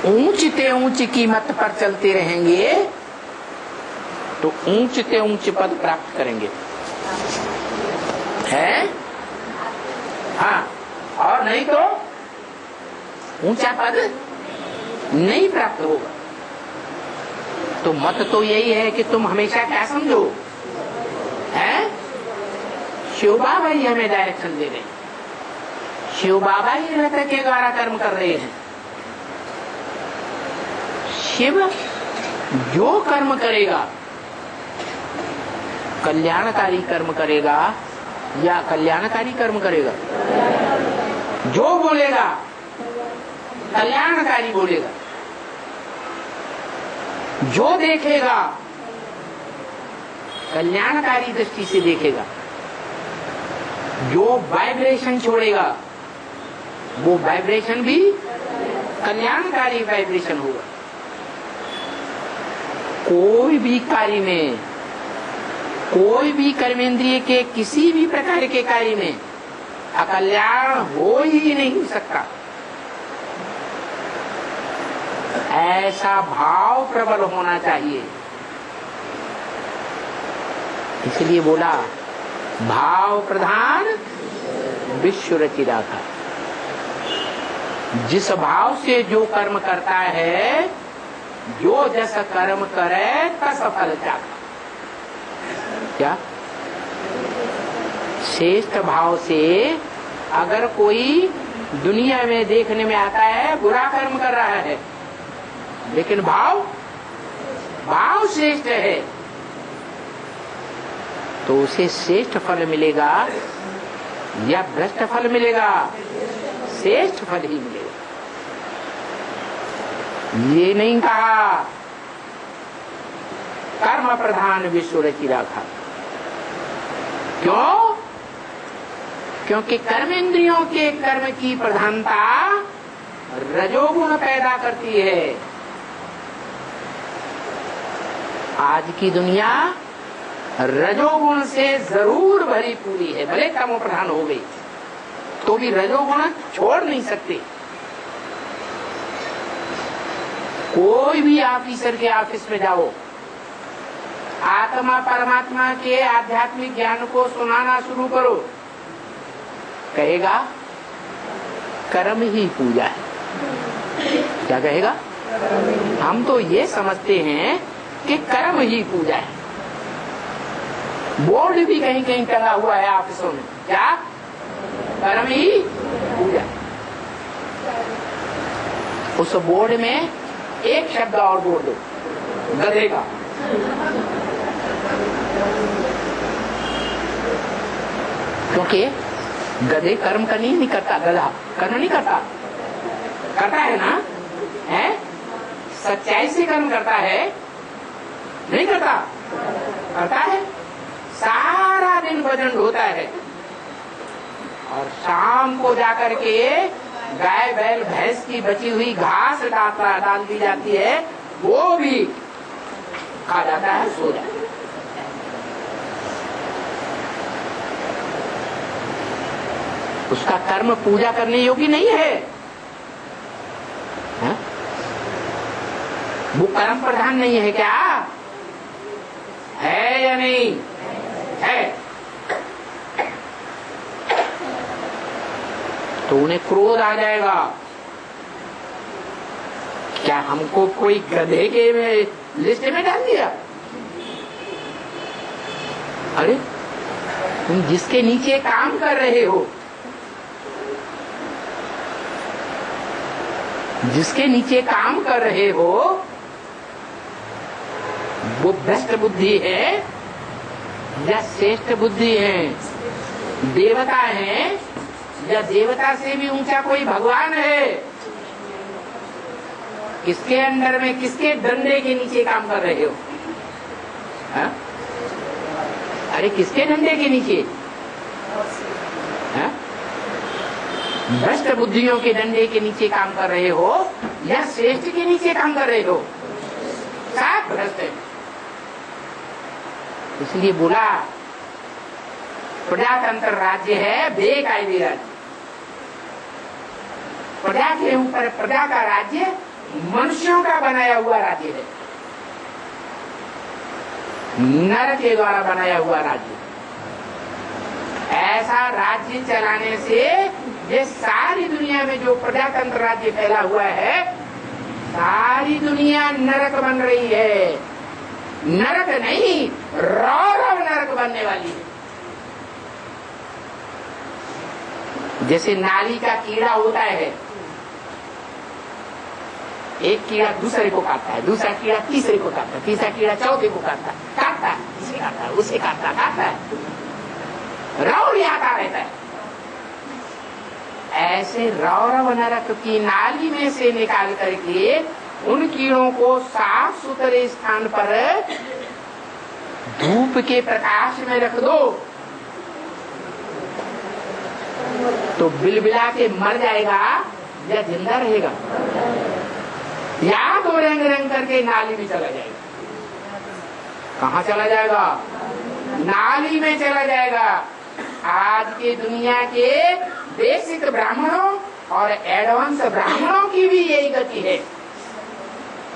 ऊंच ते ऊंच कीमत पर चलते रहेंगे तो ऊंच ते ऊंच पद प्राप्त करेंगे, है? हाँ, और नहीं तो ऊंचा पद नहीं प्राप्त होगा। तो मत तो यही है कि तुम हमेशा क्या समझो, है? शिव बाबा ही हमें डायरेक्शन दे रहे हैं, शिव बाबा ही रहते के द्वारा कर्म कर रहे हैं। शिव जो कर्म करेगा, कल्याणकारी कर्म करेगा या कल्याणकारी कर्म करेगा, जो बोलेगा कल्याणकारी बोलेगा, जो देखेगा कल्याणकारी दृष्टि से देखेगा, जो वाइब्रेशन छोड़ेगा वो वाइब्रेशन भी कल्याणकारी वाइब्रेशन होगा। कोई भी कार्य में, कोई भी कर्मेंद्रिय के किसी भी प्रकार के कार्य में अकल्याण हो ही नहीं सकता। ऐसा भाव प्रबल होना चाहिए। इसलिए बोला भाव प्रधान विश्व रचिता था। जिस भाव से जो कर्म करता है, जो जैसा कर्म करे तस फल चाखा। क्या श्रेष्ठ भाव से अगर कोई दुनिया में देखने में आता है बुरा कर्म कर रहा है, लेकिन भाव श्रेष्ठ है तो उसे श्रेष्ठ फल मिलेगा या भ्रष्ट फल मिलेगा? श्रेष्ठ फल ही मिलेगा। ये नहीं कहा कर्म प्रधान विश्व रचि राखा। क्यों? क्योंकि कर्मेंद्रियों के कर्म की प्रधानता रजोगुण पैदा करती है। आज की दुनिया रजोगुण से जरूर भरी पूरी है, भले तमो प्रधान हो गई तो भी रजोगुण छोड़ नहीं सकते। कोई भी ऑफिसर के ऑफिस में जाओ, आत्मा परमात्मा के आध्यात्मिक ज्ञान को सुनाना शुरू करो, कहेगा कर्म ही पूजा है। क्या कहेगा? हम तो ये समझते हैं कि कर्म ही पूजा है। बोर्ड भी कहीं कहीं टंगा हुआ है ऑफिसों में, क्या कर्म ही पूजा। उस बोर्ड में एक शब्द और बोल दो, गधे का। क्योंकि गधे कर्म करनी नहीं करता, गधा कर्म नहीं करता, करता है ना? है सच्चाई से कर्म करता है? नहीं करता, करता है। सारा दिन भजन होता है और शाम को जाकर के गाय बैल भैंस की बची हुई घास डाल दी जाती है, वो भी खा जाता है, सो जाता है। उसका कर्म पूजा करने योग्य नहीं है, हा? वो कर्म प्रधान नहीं है। क्या है या नहीं है? तो उन्हें क्रोध आ जाएगा, क्या हमको कोई गधे के लिस्ट में डाल दिया? अरे तुम जिसके नीचे काम कर रहे हो, जिसके नीचे काम कर रहे हो वो भ्रष्ट बुद्धि है या श्रेष्ठ बुद्धि है? देवता है या देवता से भी ऊंचा कोई भगवान है? किसके अंडर में, किसके डंडे के नीचे काम कर रहे हो? हा? अरे किसके डंडे के नीचे? हा? भ्रष्ट बुद्धियों के डंडे के नीचे काम कर रहे हो या श्रेष्ठ के नीचे काम कर रहे हो? सब भ्रष्ट है। इसलिए बोला प्रजातंत्र राज्य है, बेकायदे राज्य। प्रजा के ऊपर प्रजा का राज्य मनुष्यों का बनाया हुआ राज्य है, नर के द्वारा बनाया हुआ राज्य। ऐसा राज्य चलाने से ये सारी दुनिया में जो प्रजातंत्र राज्य फैला हुआ है, सारी दुनिया नरक बन रही है। नरक नहीं, रौरव नरक बनने वाली है। जैसे नाली का कीड़ा होता है, एक कीड़ा दूसरे को काटता है, दूसरा कीड़ा तीसरे को काटता है, तीसरा कीड़ा चौथे को काटता है, इसे काटता है, उसे काटता है, रौर आता रहता है। ऐसे रौरव नरक की नाली में से निकाल करके उन कीड़ों को साफ सुथरे स्थान पर धूप के प्रकाश में रख दो तो बिलबिला के मर जाएगा या जिंदा रहेगा, या तो रंग रंग करके नाली में चला जाएगा। कहाँ चला जाएगा? नाली में चला जाएगा। आज के दुनिया के बेसिक ब्राह्मणों और एडवांस ब्राह्मणों की भी यही गति है।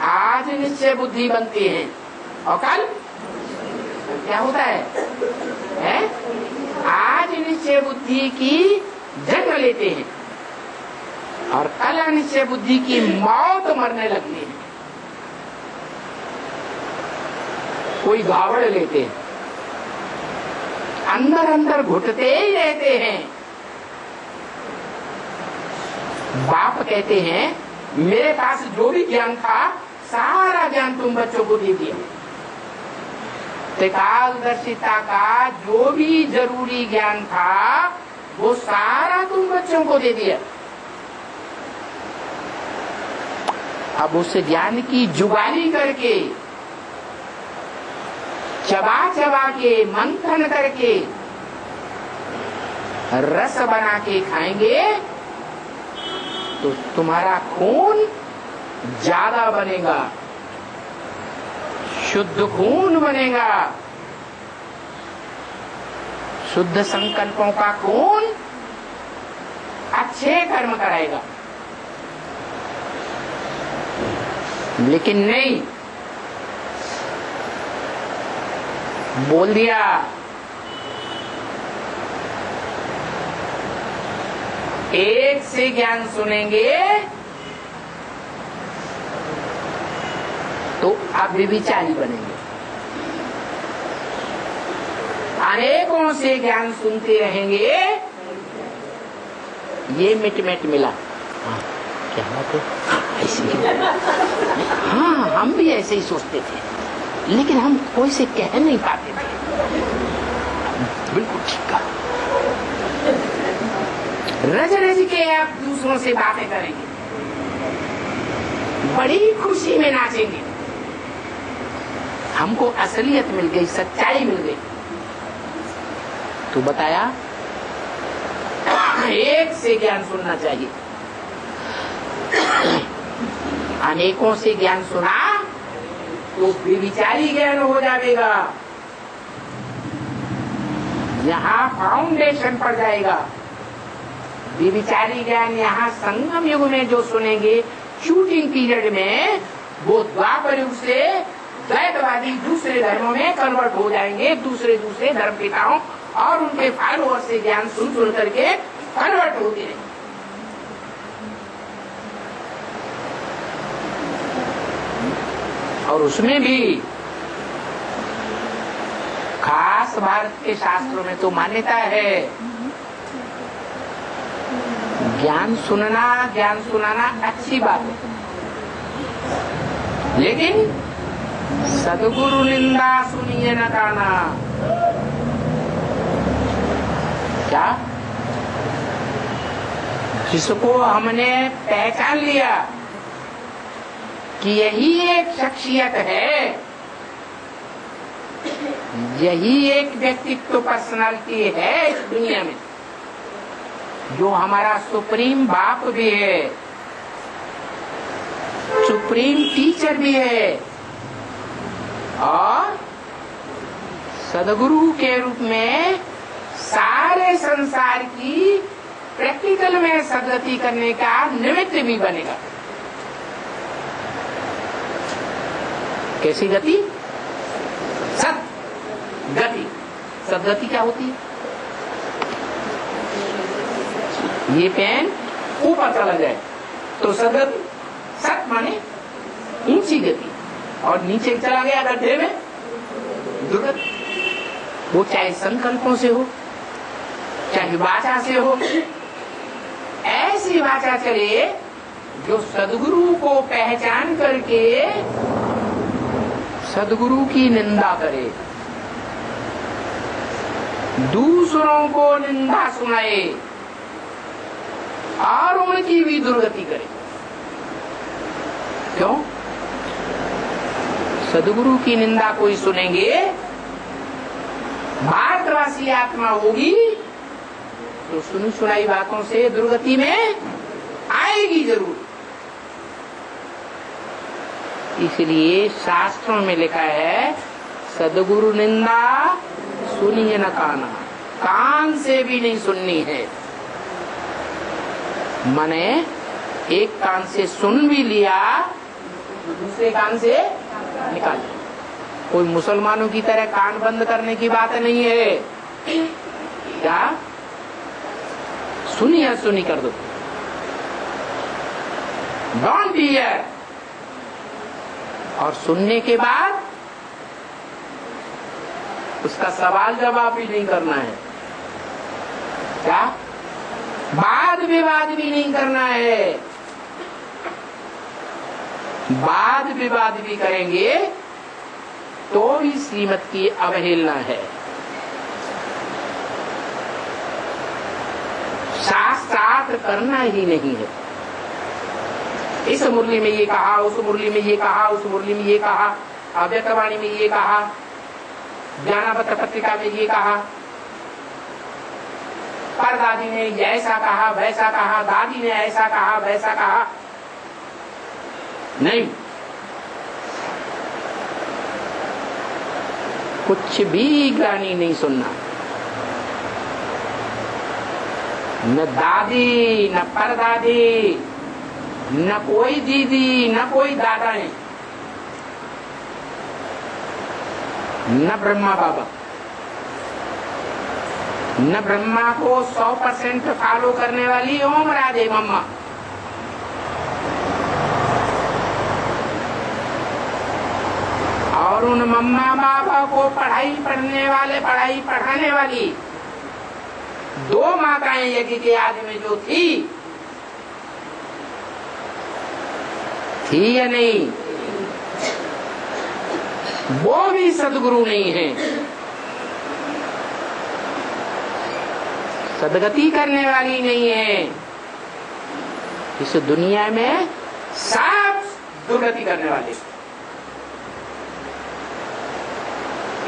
आज निश्चय बुद्धि बनती है और कल क्या होता है? आज निश्चय बुद्धि की जन्म लेते हैं और कल अनिश्चय बुद्धि की मौत मरने लगती है। कोई गावड़ लेते हैं, अंदर अंदर घुटते ही रहते हैं। बाप कहते हैं मेरे पास जो भी ज्ञान था सारा ज्ञान तुम बच्चों को दे दिया। त्रिकालदर्शिता का जो भी जरूरी ज्ञान था वो सारा तुम बच्चों को दे दिया। अब उस ज्ञान की जुगाली करके, चबा चबा के, मंथन करके रस बना के खाएंगे तो तुम्हारा खून ज्यादा बनेगा, शुद्ध खून बनेगा। शुद्ध संकल्पों का खून अच्छे कर्म कराएगा। लेकिन नहीं, बोल दिया एक से ज्ञान सुनेंगे तो आप व्यभिचारी बनेंगे। अनेकों से ज्ञान सुनते रहेंगे, ये मिट मिला। हाँ, क्या बात है? ऐसे हाँ, हम भी ऐसे ही सोचते थे, लेकिन हम कोई से कह नहीं पाते थे। बिल्कुल ठीक कहा। रज रज के आप दूसरों से बातें करेंगे, बड़ी खुशी में नाचेंगे। हमको असलियत मिल गई, सच्चाई मिल गई। तो बताया एक से ज्ञान सुनना चाहिए। अनेकों से ज्ञान सुना तो व्यभिचारी ज्ञान हो जाएगा, यहाँ फाउंडेशन पड़ जाएगा। व्यभिचारी ज्ञान यहाँ संगम युग में जो सुनेंगे, शूटिंग पीरियड में, वो द्वापर युग से द्वैतवादी दूसरे धर्मों में कन्वर्ट हो जाएंगे। दूसरे धर्म पिताओं और उनके फॉलोअर से ज्ञान सुन करके कन्वर्ट होते हैं। और उसमें भी खास भारत के शास्त्रों में तो मान्यता है, ज्ञान सुनाना अच्छी बात है, लेकिन सदगुरु निंदा सुनिए न गाना। क्या? जिसको हमने पहचान लिया कि यही एक शख्सियत है, यही एक व्यक्तित्व पर्सनालिटी है इस दुनिया में, जो हमारा सुप्रीम बाप भी है, सुप्रीम टीचर भी है और सदगुरु के रूप में सारे संसार की प्रैक्टिकल में सदगति करने का निमित्त भी बनेगा। कैसी गति? सत गति। सदगति क्या होती है? ये पेन ऊपर चला जाए तो सदगति। सत माने ऊंची गति, और नीचे चला गया गड्ढे में दुर्गति। वो चाहे संकल्पों से हो, चाहे वाचा से हो, ऐसी वाचा चले जो सदगुरु को पहचान करके सदगुरु की निंदा करे, दूसरों को निंदा सुनाए और उनकी भी दुर्गति करे। क्यों? सदगुरु की निंदा कोई सुनेंगे, भारतवासी आत्मा होगी तो सुनी सुनाई बातों से दुर्गति में आएगी जरूर। इसलिए शास्त्रों में लिखा है, सदगुरु निंदा सुनिए न काना, कान से भी नहीं सुननी है। माने एक कान से सुन भी लिया तो दूसरे कान से निकाल लिया। कोई मुसलमानों की तरह कान बंद करने की बात नहीं है। क्या? सुनी या सुनी कर दो, डोंट हियर। और सुनने के बाद उसका सवाल जवाब भी नहीं करना है। क्या? वाद विवाद भी नहीं करना है। वाद विवाद भी करेंगे तो भी श्रीमत की अवहेलना है। शास्त्रार्थ करना ही नहीं है। इस मुरली में ये कहा, उस मुरली में ये कहा, उस मुरली में ये कहा, अव्यक्तवाणी में ये कहा, ज्ञानापत्र पत्रिका में ये कहा, परदादी ने ऐसा कहा वैसा कहा, दादी ने ऐसा कहा वैसा कहा। नहीं, कुछ भी ज्ञानी नहीं सुनना। न दादी, न परदादी, न कोई दीदी, न कोई दादा है, न ब्रह्मा बाबा। न ब्रह्मा को 100% फॉलो करने वाली ओम राधे मम्मा। और उन मम्मा बाबा को पढ़ाई पढ़ने वाले, पढ़ाई पढ़ाने वाली 2 माताएं यज्ञ के आदि में जो थी या नहीं, वो भी सदगुरु नहीं है। सदगति करने वाली नहीं है। इस दुनिया में सब दुर्गति करने वाले।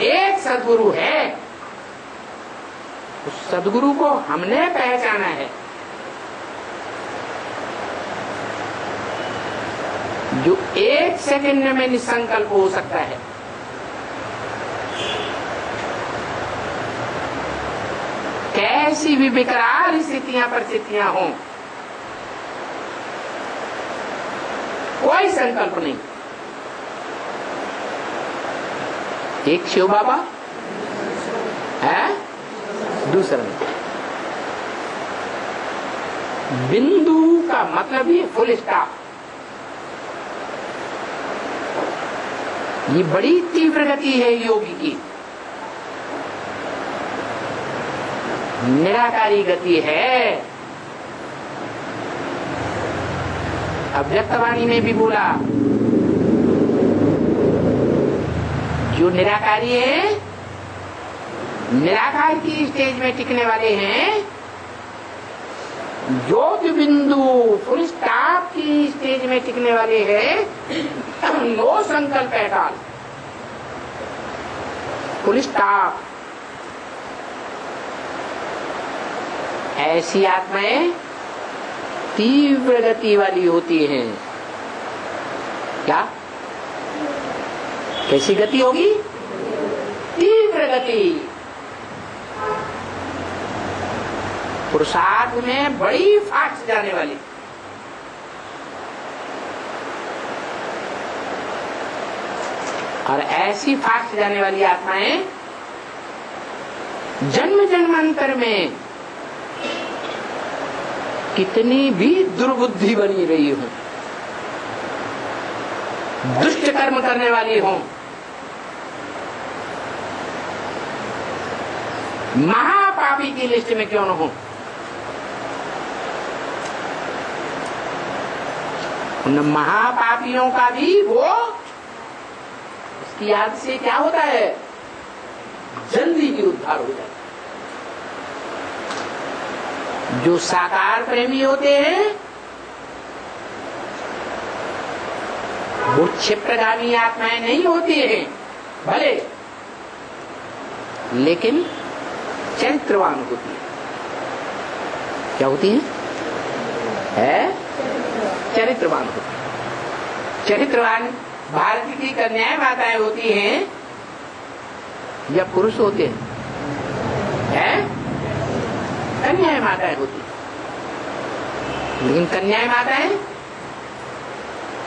एक सदगुरु है, उस सदगुरु को हमने पहचाना है, जो 1 सेकंड में निसंकल्प हो सकता है। कैसी भी विकराल स्थितियां परिस्थितियां हों, कोई संकल्प नहीं। एक शिव बाबा है, दूसरा नहीं। बिंदु का मतलब ही फुल स्टॉप। ये बड़ी तीव्र गति है योगी की, निराकारी गति है। अव्यक्तवाणी में भी बोला, जो निराकारी है, निराकार की स्टेज में टिकने वाले हैं, ज्योति बिंदु फुल स्टॉप की स्टेज में टिकने वाले हैं, नो संकल्प एट ऑल, फुल स्टॉप। ऐसी आत्माएं तीव्र गति वाली होती हैं। क्या? कैसी गति होगी? तीव्र गति। पुरुषार्थ में बड़ी फास्ट जाने वाली। और ऐसी फास्ट जाने वाली आत्माएं जन्म जन्मांतर में कितनी भी दुर्बुद्धि बनी रही हो, दुष्ट कर्म करने वाली हो, महापापी की लिस्ट में क्यों न हो, उन महापापियों का भी वो उसकी याद से क्या होता है, जल्दी ही उद्धार हो जाता है। जो साकार प्रेमी होते हैं वो क्षिप्रगामी आत्माएं नहीं होती हैं भले, लेकिन चरित्रवान होती है। क्या होती है? चरित्रवान होती है। चरित्रवान भारत की कन्याएं माताएं होती हैं या पुरुष होते हैं? कन्याएं माताएं होती हैं। लेकिन कन्याएं माताएं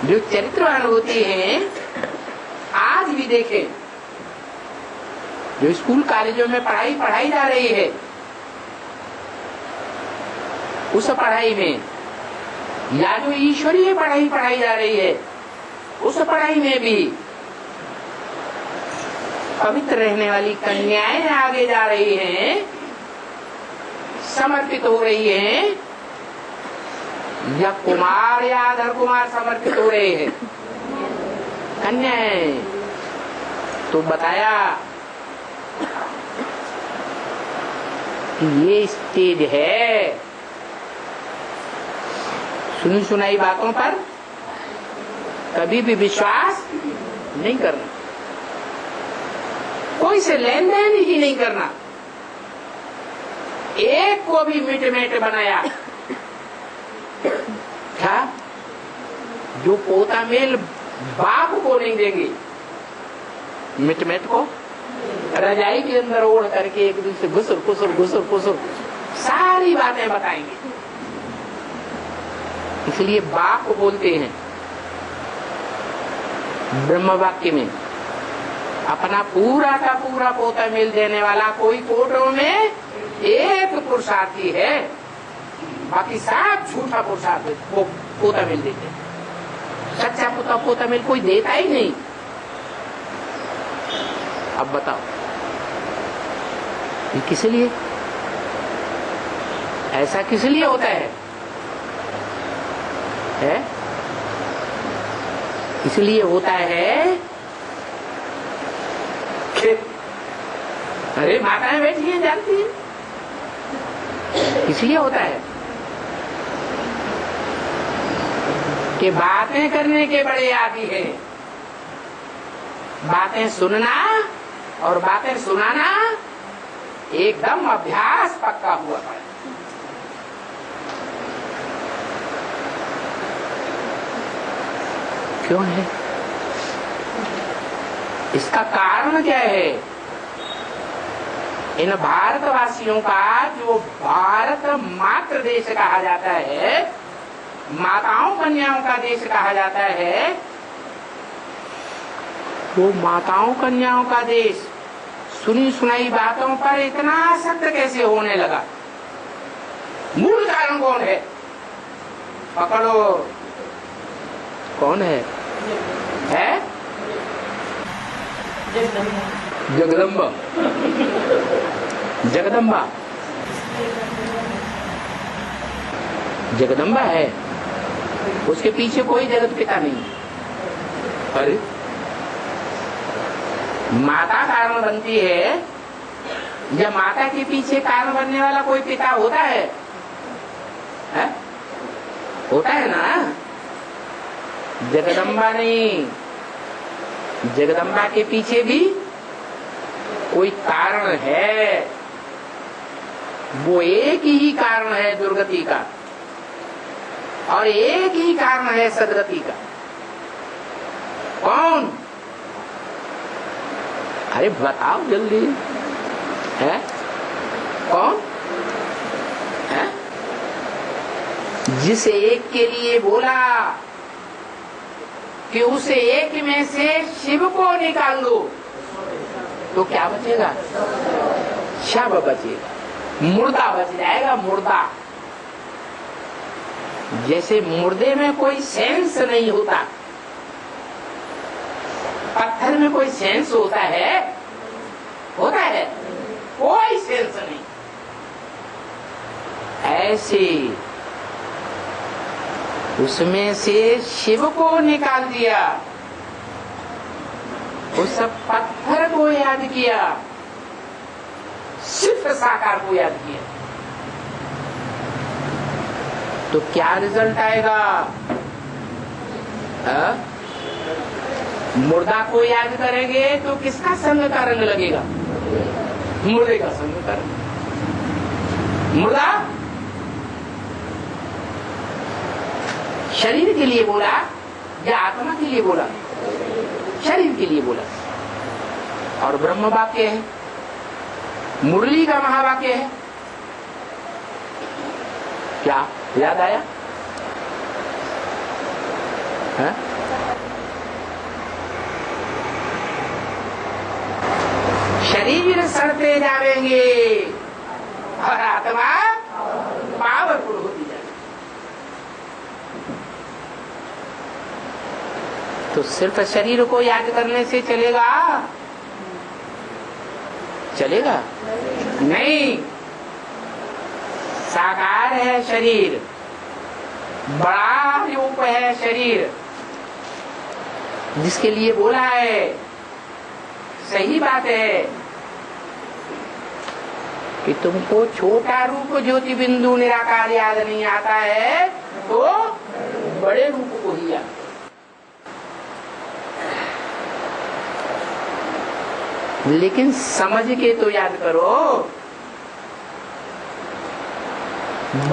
जो चरित्रवान होती हैं, आज भी देखें जो स्कूल कॉलेजों में पढ़ाई जा रही है, उस पढ़ाई में या जो ईश्वरीय पढ़ाई जा रही है, उस पढ़ाई में भी पवित्र रहने वाली कन्याएं आगे जा रही हैं, समर्पित हो रही हैं, या कुमार या अधर कुमार समर्पित हो रहे हैं? कन्याएं। तो बताया कि ये स्टेज है, सुनी सुनाई बातों पर कभी भी विश्वास नहीं करना, कोई से लेन देन ही नहीं करना। एक को भी मिटमेट बनाया क्या? जो पोता मेल बाप को नहीं देंगे, मिटमेट को रजाई के अंदर ओढ़ करके एक दूसरे घुसुर घुसुर सारी बातें बताएंगे। इसलिए बाप को बोलते हैं ब्रह्म वाक्य में, अपना पूरा का पूरा पोता मिल देने वाला कोई कोटों में एक पुरुषार्थी है, बाकी सब झूठा पुरुषार्थ वो पोता मिल देते। सच्चा पोता मिल कोई देता ही नहीं। अब बताओ ये किस लिए, ऐसा किस लिए होता है? इसलिए होता है कि अरे माताएं बैठी हैं, जानती हैं, इसलिए होता है कि बातें करने के बड़े आदी है, बातें सुनना और बातें सुनाना एकदम अभ्यास पक्का हुआ है। क्यों है? इसका कारण क्या है? इन भारतवासियों का जो भारत मातृ देश कहा जाता है, माताओं कन्याओं का देश कहा जाता है, वो माताओं कन्याओं का देश सुनी सुनाई बातों पर इतना आसक्त कैसे होने लगा? मूल कारण कौन है? पकड़ो, कौन है? जगदम्बा। जगदम्बा जगदम्बा है, उसके पीछे कोई जगत पिता नहीं। अरे माता कारण बनती है, जब माता के पीछे कारण बनने वाला कोई पिता होता है? होता है ना? जगदम्बा नहीं, जगदम्बा के पीछे भी कोई कारण है, वो एक ही कारण है दुर्गति का और एक ही कारण है सदगति का। कौन? अरे बताओ जल्दी, है कौन? है जिस एक के लिए बोला कि उस एक में से शिव को निकाल दो तो क्या बचेगा? शव बचेगा, मुर्दा बच जाएगा, मुर्दा। जैसे मुर्दे में कोई सेंस नहीं होता, पत्थर में कोई सेंस होता है? होता है? कोई सेंस नहीं। ऐसे उसमें से शिव को निकाल दिया, उस पत्थर को याद किया, सिद्ध साकार को याद किया, तो क्या रिजल्ट आएगा? मुर्दा को याद करेंगे तो किसका संग का रंग लगेगा? मुर्दे का संग का रंग। मुर्दा शरीर के लिए बोला या आत्मा के लिए बोला? शरीर के लिए बोला। और ब्रह्म वाक्य है, मुरली का महावाक्य है। क्या याद आया? है? शरीर सड़ते जाएंगे और आत्मा पावरफुल होती जाएगी। तो सिर्फ शरीर को याद करने से चलेगा? चलेगा नहीं। साकार है शरीर, बड़ा रूप है शरीर, जिसके लिए बोला है, सही बात है कि तुमको छोटा रूप ज्योति बिंदु निराकार याद नहीं आता है तो बड़े रूप को ही याद। लेकिन समझ के तो याद करो,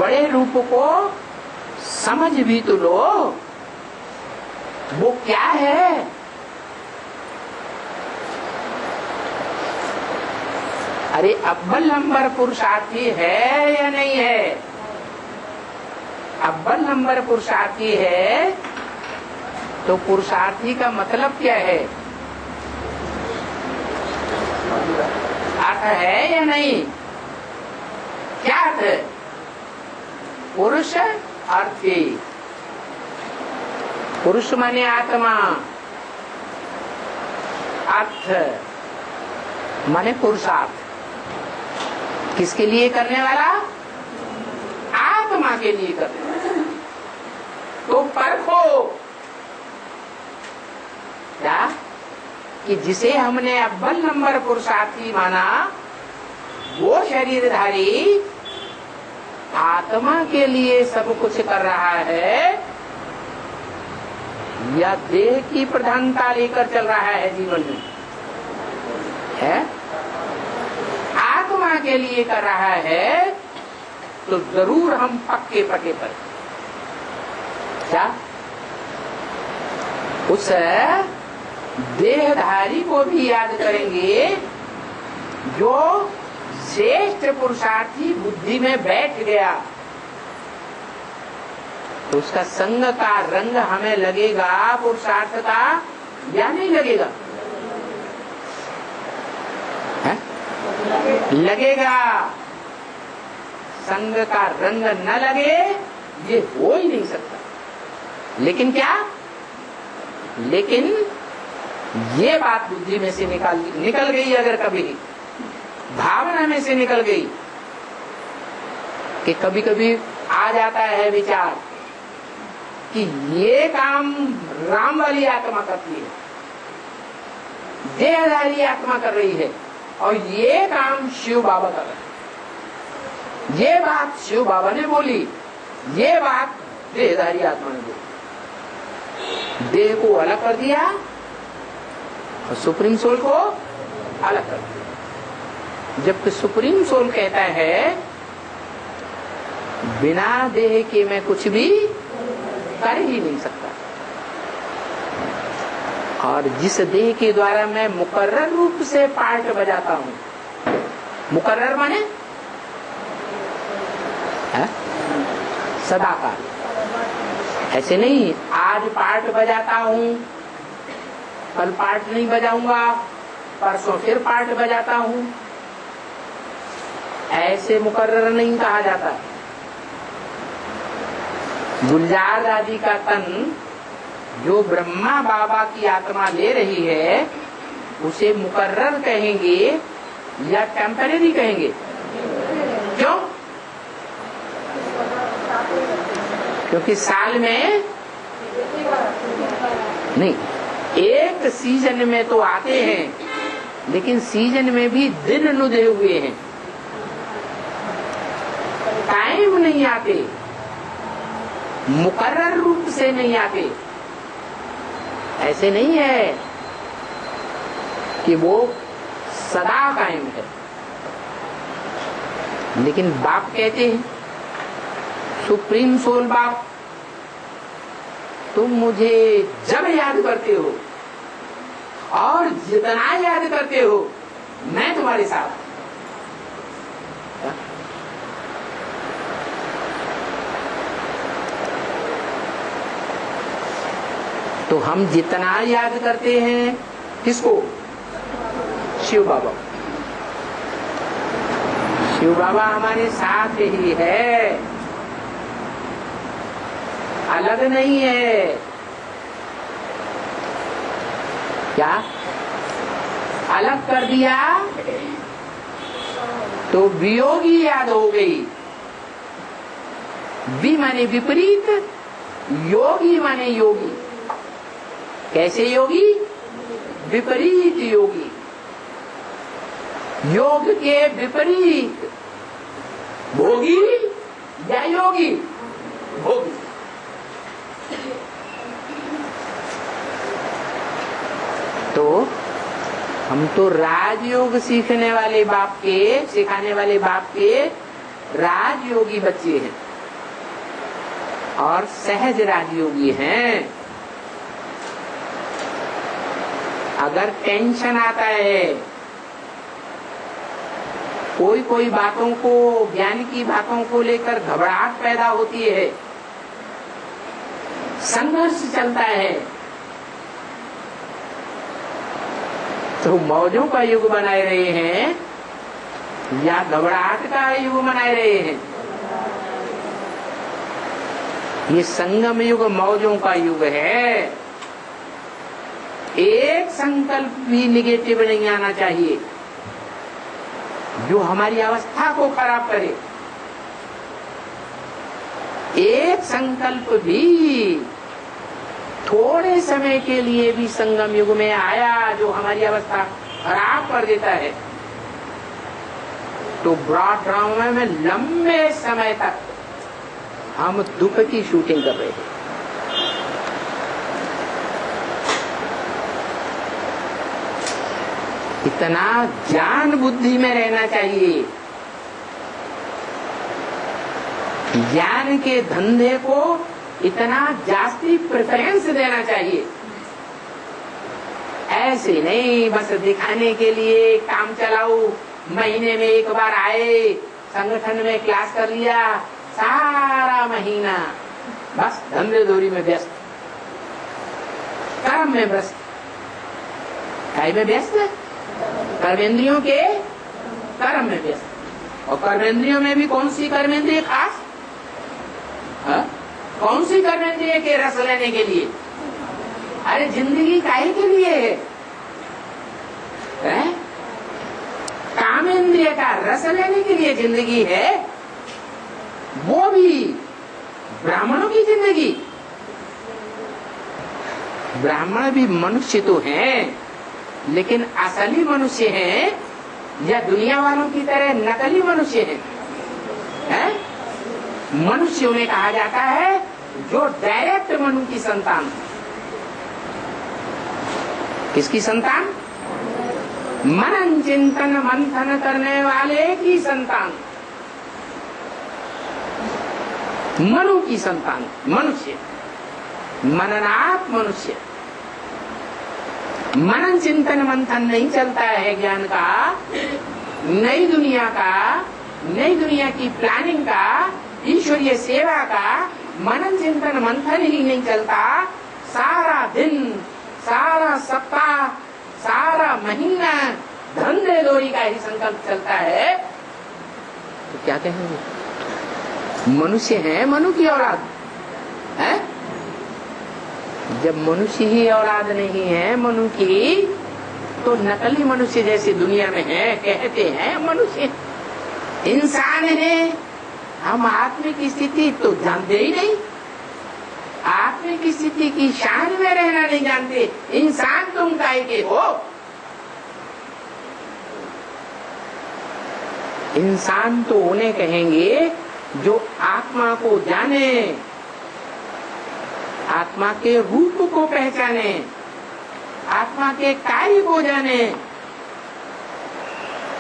बड़े रूप को समझ भी तो लो, वो क्या है? अरे अव्वल नंबर पुरुषार्थी है या नहीं है? अव्वल नंबर पुरुषार्थी है तो पुरुषार्थी का मतलब क्या है? अर्थ है या नहीं? क्या अर्थ है? पुरुष अर्थी। पुरुष माने आत्मा, अर्थ माने पुरुषार्थ। किसके लिए करने वाला? आत्मा के लिए करने वाला। तो परखो क्या कि जिसे हमने अव्वल नंबर पुरुषार्थी माना, वो शरीरधारी आत्मा के लिए सब कुछ कर रहा है या देह की प्रधानता लेकर चल रहा है जीवन में? है आत्मा के लिए कर रहा है तो जरूर हम पक्के पके पर क्या उस देहधारी को भी याद करेंगे जो श्रेष्ठ पुरुषार्थी बुद्धि में बैठ गया, तो उसका संग का रंग हमें लगेगा पुरुषार्थ का या नहीं लगेगा? है? लगेगा। संग का रंग न लगे ये हो ही नहीं सकता। लेकिन क्या? लेकिन ये बात बुद्धि में से निकल गई, अगर कभी भावना में से निकल गई कि कभी कभी आ जाता है विचार कि ये काम राम वाली आत्मा करती है, देहधारी आत्मा कर रही है, और ये काम शिव बाबा कर रहे हैं। ये बात शिव बाबा ने बोली, ये बात देहधारी आत्मा ने बोली। देह को अलग कर दिया और सुप्रीम सोल को अलग कर दिया। जबकि सुप्रीम सोल कहता है बिना देह के मैं कुछ भी कर ही नहीं सकता, और जिस देह के द्वारा मैं मुकर्रर रूप से पार्ट बजाता हूं, मुकर्रर माने सदाकाल, ऐसे नहीं आज पार्ट बजाता हूं कल पार्ट नहीं बजाऊंगा, परसों फिर पार्ट बजाता हूं, ऐसे मुकर्रर नहीं कहा जाता। गुलजार दादी का तन जो ब्रह्मा बाबा की आत्मा ले रही है उसे मुकर्रर कहेंगे या टेम्परेरी कहेंगे? क्यों? क्योंकि साल में नहीं, एक सीजन में तो आते हैं, लेकिन सीजन में भी दिन नुदे हुए हैं, टाइम नहीं आते, मुकर्रर रूप से नहीं आते। ऐसे नहीं है कि वो सदा कायम है। लेकिन बाप कहते हैं, सुप्रीम सोल बाप, तुम मुझे जब याद करते हो और जितना याद करते हो मैं तुम्हारे साथ। तो हम जितना याद करते हैं किसको? शिव बाबा। शिव बाबा हमारे साथ ही है, अलग नहीं है। क्या अलग कर दिया तो वियोगी याद हो गई। वि माने विपरीत, योगी माने योगी। कैसे योगी? विपरीत योगी। योग के विपरीत भोगी या योगी? भोगी। तो हम तो राजयोग सीखने वाले बाप के, सिखाने वाले बाप के राजयोगी बच्चे हैं और सहज राजयोगी हैं। अगर टेंशन आता है, कोई बातों को, ज्ञान की बातों को लेकर घबराहट पैदा होती है, संघर्ष चलता है, तो मौजों का युग बनाए रहे हैं या घबराहट का युग बनाए रहे हैं? ये संगम युग मौजों का युग है। एक संकल्प भी निगेटिव नहीं आना चाहिए जो हमारी अवस्था को खराब करे। एक संकल्प भी थोड़े समय के लिए भी संगम युग में आया जो हमारी अवस्था खराब कर देता है, तो ब्रॉड ड्रामा में लंबे समय तक हम दुख की शूटिंग कर रहे हैं। इतना ज्ञान बुद्धि में रहना चाहिए। ज्ञान के धंधे को इतना जास्ती प्रेफरेंस देना चाहिए। ऐसे नहीं बस दिखाने के लिए काम चलाओ, महीने में एक बार आए, संगठन में क्लास कर लिया, सारा महीना बस धंधे धोरी में व्यस्त, कर्म में व्यस्त। काय में व्यस्त? कर्मेंद्रियों के कर्म में व्यस्त। और कर्मेंद्रियों में भी कौन सी कर्मेंद्रिय खास? कौन सी कर्मेंद्रिय के रस लेने के लिए? अरे जिंदगी काहे के लिए है? कामेंद्रिय का रस लेने के लिए जिंदगी है, वो भी ब्राह्मणों की जिंदगी। ब्राह्मण भी मनुष्य तो हैं, लेकिन असली मनुष्य हैं या दुनिया वालों की तरह नकली मनुष्य हैं? मनुष्यों में कहा जाता है जो डायरेक्ट मनु की संतान। किसकी संतान? मनन चिंतन मंथन करने वाले की संतान, मनु की संतान। मनुष्य मननात् मनुष्य। मनन चिंतन मंथन नहीं चलता है ज्ञान का, नई दुनिया का, नई दुनिया की प्लानिंग का, ईश्वरीय सेवा का मनन चिंतन मंथन ही नहीं चलता। सारा दिन सारा सप्ताह, सारा महीना धंधे दोरी का ही संकल्प चलता है, तो क्या कहेंगे? मनुष्य है मनु की औलाद है? जब मनुष्य ही औलाद नहीं है मनु की, तो नकली मनुष्य जैसे दुनिया में है, कहते हैं मनुष्य इंसान है। हम आत्मिक स्थिति तो जानते ही नहीं, आत्मिक स्थिति की शान में रहना नहीं जानते। इंसान तुम काहे के हो? इंसान तो उन्हें कहेंगे जो आत्मा को जाने, आत्मा के रूप को पहचाने, आत्मा के कार्य को जाने,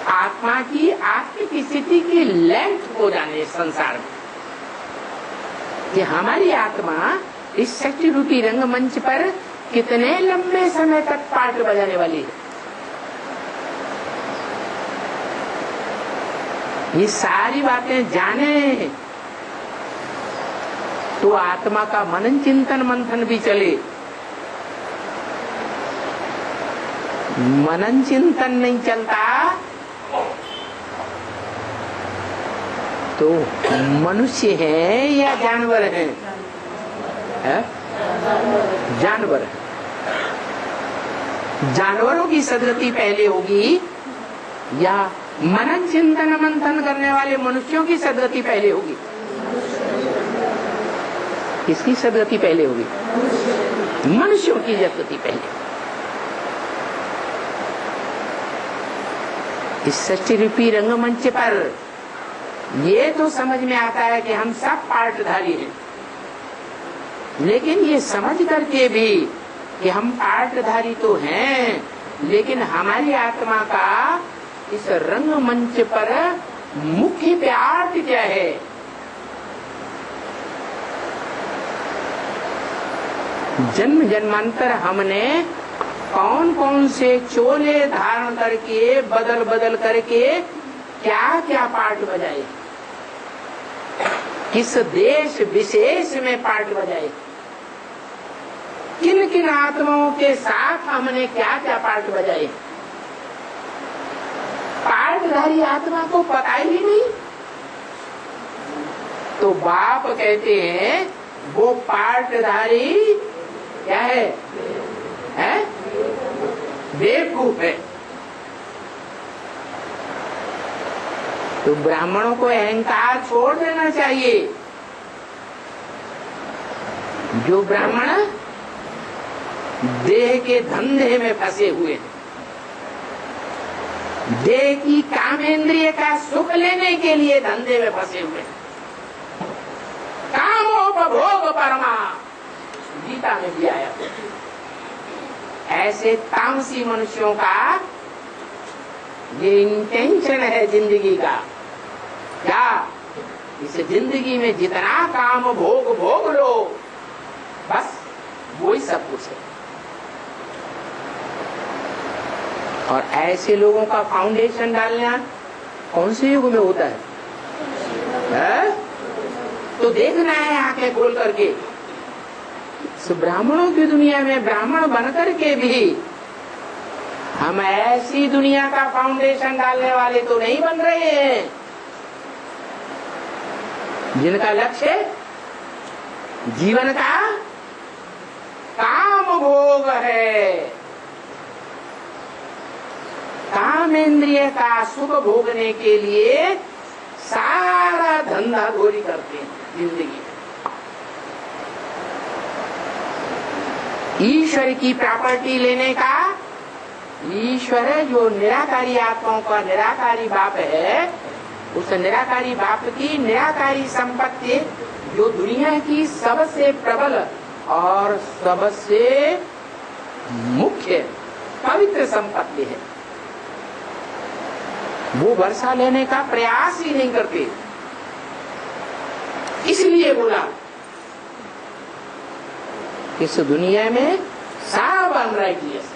आत्मा की आत्मिक स्थिति की लेंथ को जाने संसार में, कि हमारी आत्मा इस शक्ति रूपी रंगमंच पर कितने लंबे समय तक पाठ बजाने वाली है। ये सारी बातें जाने तो आत्मा का मनन चिंतन मंथन भी चले। मनन चिंतन नहीं चलता तो मनुष्य है या जानवर है? जानवर है। जानवरों की सदगति पहले होगी या मनन चिंतन मंथन करने वाले मनुष्यों की सदगति पहले होगी? किसकी सदगति पहले होगी? मनुष्यों की सदगति पहले। इस सृष्टि रूपी रंगमंच पर ये तो समझ में आता है कि हम सब पार्टधारी हैं, लेकिन ये समझ करके भी कि हम पार्टधारी तो हैं, लेकिन हमारी आत्मा का इस रंगमंच पर मुख्य प्यार क्या है? जन्म जन्मांतर हमने कौन कौन से चोले धारण करके बदल बदल करके क्या क्या पार्ट बजाए, किस देश विशेष में पार्ट बजाए, किन किन आत्माओं के साथ हमने क्या क्या पार्ट बजाए, पार्टधारी आत्मा को पता ही नहीं। तो बाप कहते हैं वो पार्टधारी क्या है? बेवकूफ है। तो ब्राह्मणों को अहंकार छोड़ देना चाहिए। जो ब्राह्मण देह के धंधे में फंसे हुए हैं, देह की कामेंद्रिय का सुख लेने के लिए धंधे में फंसे हुए हैं, कामोपभोग परमा गीता में भी आया। ऐसे तामसी मनुष्यों का ये इंटेंशन है जिंदगी का, क्या इस जिंदगी में जितना काम भोग भोग लो, बस वही सब कुछ है। और ऐसे लोगों का फाउंडेशन डालना कौन से युग में होता है? तो देखना है आंखें खोल करके। ब्राह्मणों की दुनिया में ब्राह्मण बनकर के भी हम ऐसी दुनिया का फाउंडेशन डालने वाले तो नहीं बन रहे हैं जिनका लक्ष्य जीवन का काम भोग है, कामेंद्रिय का सुख भोगने के लिए सारा धंधा धोरी करते हैं जिंदगी में। ईश्वर की प्रॉपर्टी लेने का, ईश्वर जो निराकारी आत्माओं का निराकारी बाप है, उस निराकारी बाप की निराकारी संपत्ति जो दुनिया की सबसे प्रबल और सबसे मुख्य पवित्र संपत्ति है, वो वर्षा लेने का प्रयास ही नहीं करते। इसलिए बोला इस दुनिया में सब अनराइटियस,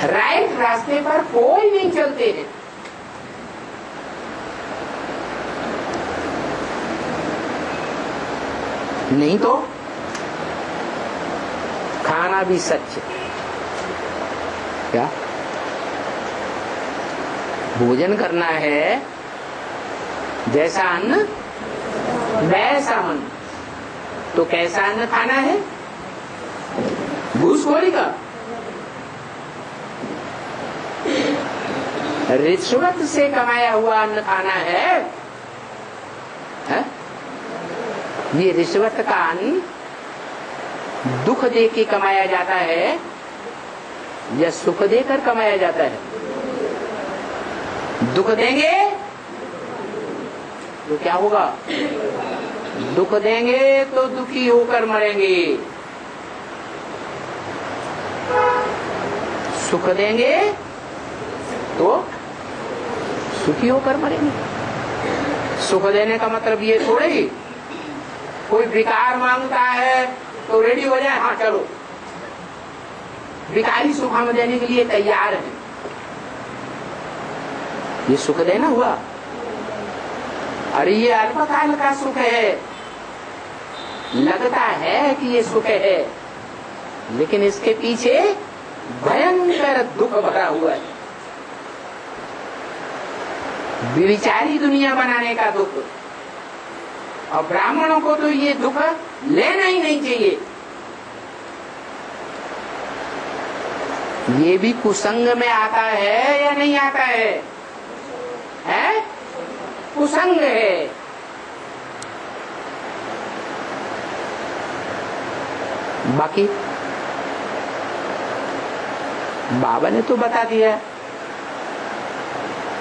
राइट रास्ते पर कोई नहीं चलते हैं। नहीं तो खाना भी सच। क्या भोजन करना है, जैसा अन्न वैसा मन। तो कैसा अन्न खाना है? घूसखोरी का, रिश्वत से कमाया हुआ अन्न खाना है? ये रिश्वत का अन्न दुख दे के कमाया जाता है या सुख देकर कमाया जाता है? दुख देंगे तो क्या होगा? दुख देंगे तो दुखी होकर मरेंगे, सुख देंगे तो सुखी होकर मरेंगे। सुख देने का मतलब ये थोड़े ही कोई भिकार मांगता है तो रेडी हो जाए, हाँ चलो। भिखारी सुख हम देने के लिए तैयार है, ये सुख देना हुआ? अरे ये अल्पकाल का सुख है, लगता है कि ये सुख है, लेकिन इसके पीछे भयंकर दुख भरा हुआ है। विचारी दुनिया बनाने का दुख। और ब्राह्मणों को तो ये दुख लेना ही नहीं चाहिए। ये भी कुसंग में आता है या नहीं आता है? हैं? कुसंग है। बाकी बाबा ने तो बता दिया,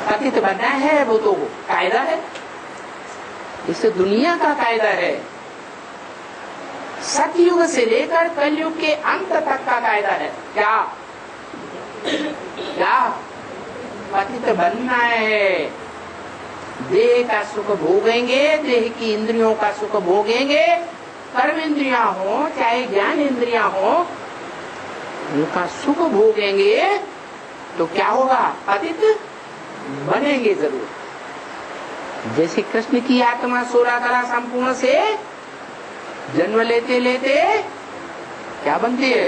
पतित बनना है वो तो कायदा है, इस दुनिया का कायदा है। सतयुग से लेकर कलयुग के अंत तक का कायदा है। क्या क्या पतित बनना है। देह का सुख भोगेंगे, देह की इंद्रियों का सुख भोगेंगे, कर्म इंद्रियां हो चाहे ज्ञान इंद्रियां हो, उनका सुख भोगेंगे तो क्या होगा? पतित बनेंगे जरूर। जैसे कृष्ण की आत्मा 16 कला संपूर्ण से जन्म लेते लेते क्या बनती है?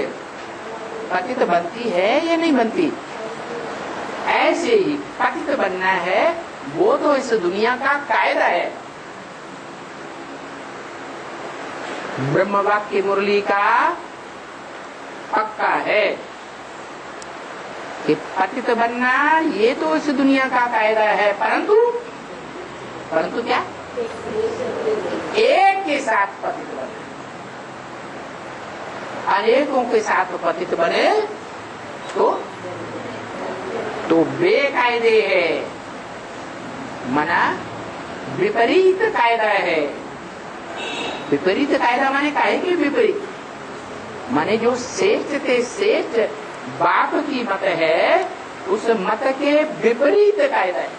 पतित बनती है या नहीं बनती? ऐसे ही पतित बनना है, वो तो इस दुनिया का कायदा है। ब्रह्म वाक्य मुरली का पक्का है कि पतित बनना ये तो इस दुनिया का कायदा है, परंतु क्या? एक के साथ पतित बने, अनेकों के साथ पतित बने तो बेकायदे है, मना विपरीत कायदा है। विपरीत कायदा माने काहे के विपरीत? माने जो श्रेष्ठ से श्रेष्ठ बाप की मत है, उस मत के विपरीत कायदा है।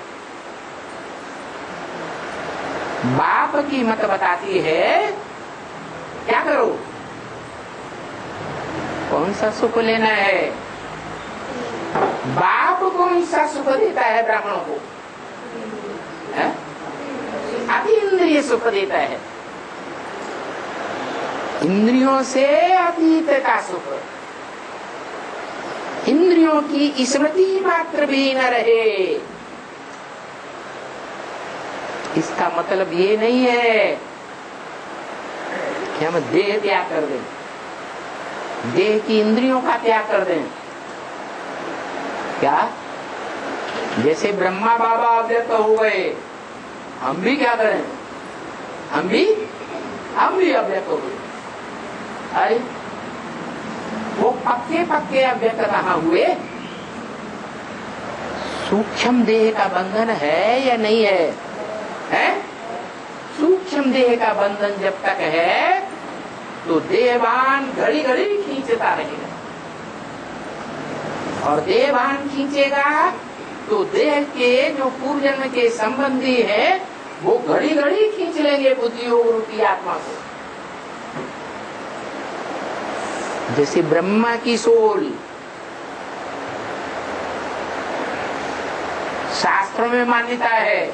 बाप की मत बताती है क्या करो, कौन सा सुख लेना है। बाप कौन सा सुख देता है ब्राह्मणों को? अतीन्द्रिय सुख देता है, इंद्रियों से अतीत का सुख। इंद्रियों की स्मृति मात्र भी न रहे। इसका मतलब ये नहीं है कि हम देह त्याग कर दें, देह की इंद्रियों का त्याग कर दें। क्या? जैसे ब्रह्मा बाबा अव्यक्त हो गए, हम भी क्या करें? हम भी अव्यक्त हो गए। अरे वो पक्के पक्के अव्यक्त कहाँ हुए? सूक्ष्म देह का बंधन है या नहीं है? है? सूक्ष्म देह का बंधन जब तक है तो देहवान घड़ी घड़ी खींचता रहेगा, और देहवान खींचेगा तो देह के जो पूर्व जन्म के संबंधी है वो घड़ी घड़ी खींच लेंगे बुद्धि योग रूपी आत्मा को। जैसे ब्रह्मा की सोल शास्त्रों में मान्यता है,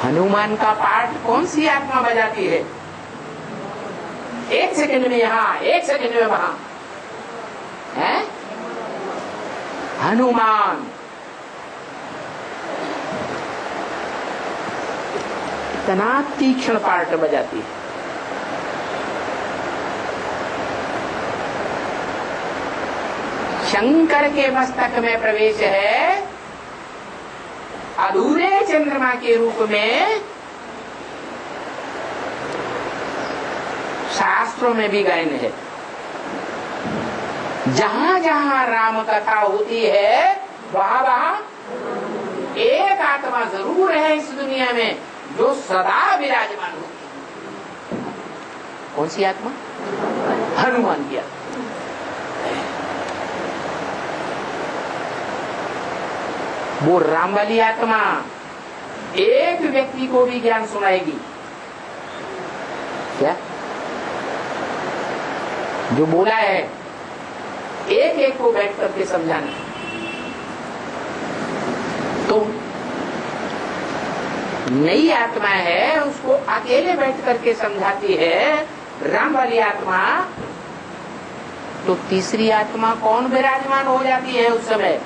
हनुमान का पाठ कौन सी आत्मा बजाती है? एक सेकंड में यहाँ, एक सेकंड में वहां है। हनुमान इतना तीक्ष्ण पार्ट बजाती है। शंकर के मस्तक में प्रवेश है अधूरे चंद्रमा के रूप में। शास्त्रों में भी गायन है, जहां जहां राम कथा होती है वहां वहां एक आत्मा जरूर है इस दुनिया में जो सदा विराजमान होती है। कौन सी आत्मा? हनुमान की आत्मा। वो राम वाली आत्मा एक व्यक्ति को भी ज्ञान सुनाएगी। क्या जो बोला है एक एक को बैठ करके समझाना। तो नई आत्मा है उसको अकेले बैठ करके समझाती है राम वाली आत्मा। तो तीसरी आत्मा कौन विराजमान हो जाती है उस समय?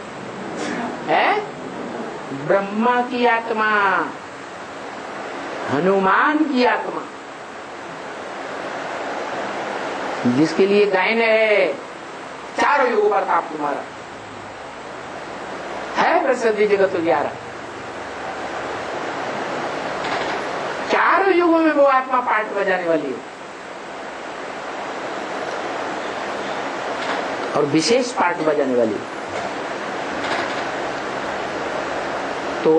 है ब्रह्मा की आत्मा, हनुमान की आत्मा, जिसके लिए गायन है चारों युगों पर ताप तुम्हारा है प्रसिद्ध जगत ग्यारह। चारों युगों में वो आत्मा पाठ बजाने वाली है और विशेष पाठ बजाने वाली है। तो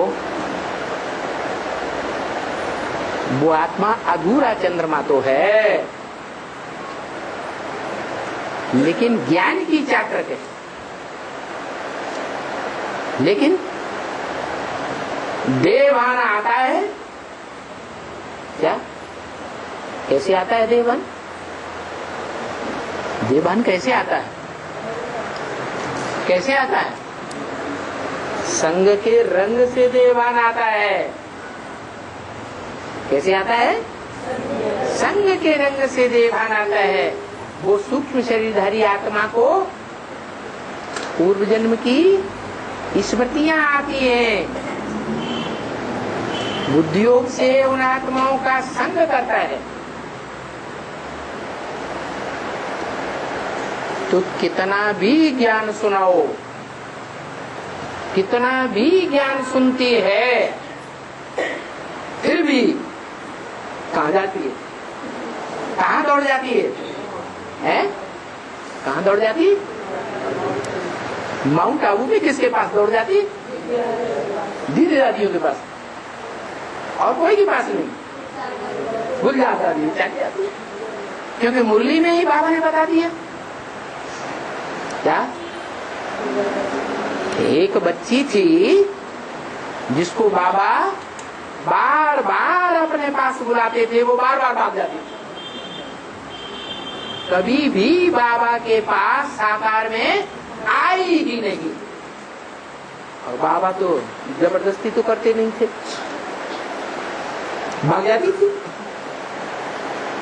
वो आत्मा अधूरा चंद्रमा तो है, लेकिन ज्ञान की चात्रक है। लेकिन देवान आता है क्या? कैसे आता है देवान? देवान कैसे आता है? कैसे आता है? संग के रंग से देवान आता है। कैसे आता है? संग के रंग से देवान आता है। वो सूक्ष्म शरीरधारी आत्मा को पूर्व जन्म की स्मृतियां आती हैं, बुद्धियोग से उन आत्माओं का संग करता है। तो कितना भी ज्ञान सुनाओ, कितना भी ज्ञान सुनती है, फिर भी कहां जाती है? कहां दौड़ जाती है? कहां दौड़ जाती? माउंट आबू में किसके पास दौड़ जाती? दीदी दादियों के पास, और कोई के पास नहीं। गुजरात दादी चली जाती है, क्योंकि मुरली में ही बाबा ने बता दिया। क्या? एक बच्ची थी जिसको बाबा बार बार अपने पास बुलाते थे, वो बार बार भाग जाती थी। कभी भी बाबा के पास साकार में आई ही नहीं। और बाबा तो जबरदस्ती तो करते नहीं थे, भाग जाती थी।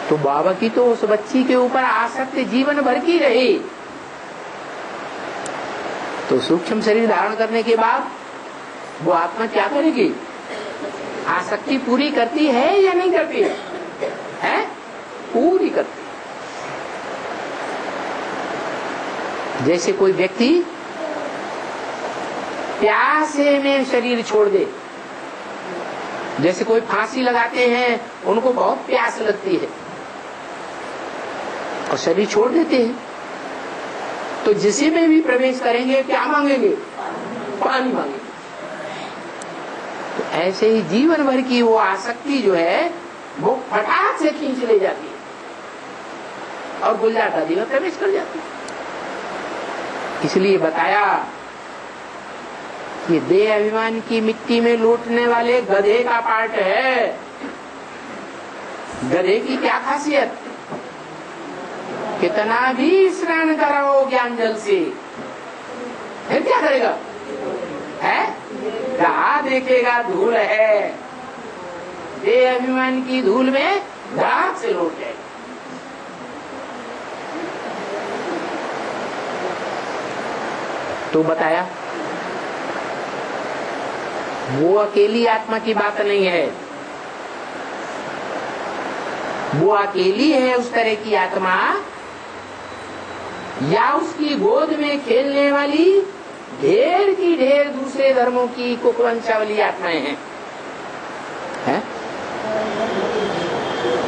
तो बाबा की तो उस बच्ची के ऊपर आसक्ति जीवन भर की रही। तो सूक्ष्म शरीर धारण करने के बाद वो आत्मा क्या करेगी? आसक्ति पूरी करती है या नहीं करती है? पूरी करती। जैसे कोई व्यक्ति प्यासे में शरीर छोड़ दे, जैसे कोई फांसी लगाते हैं, उनको बहुत प्यास लगती है और शरीर छोड़ देते हैं, तो जिसी में भी प्रवेश करेंगे क्या मांगेंगे? पानी मांगेंगे। तो ऐसे ही जीवन भर की वो आसक्ति जो है वो फटाक से खींच ले जाती है और गुलजार दादी में प्रवेश कर जाती है। इसलिए बताया कि देह अभिमान की मिट्टी में लूटने वाले गधे का पार्ट है। गधे की क्या खासियत? कितना भी स्नान कराओ ज्ञान जल से, फिर क्या करेगा? है जहां देखेगा धूल है, देह अभिमान की धूल में घाट से लौट जाएगा। तो बताया वो अकेली आत्मा की बात नहीं है, वो अकेली है उस तरह की आत्मा या उसकी गोद में खेलने वाली ढेर की ढेर दूसरे धर्मों की कुकवंशावली आत्माएं हैं, है?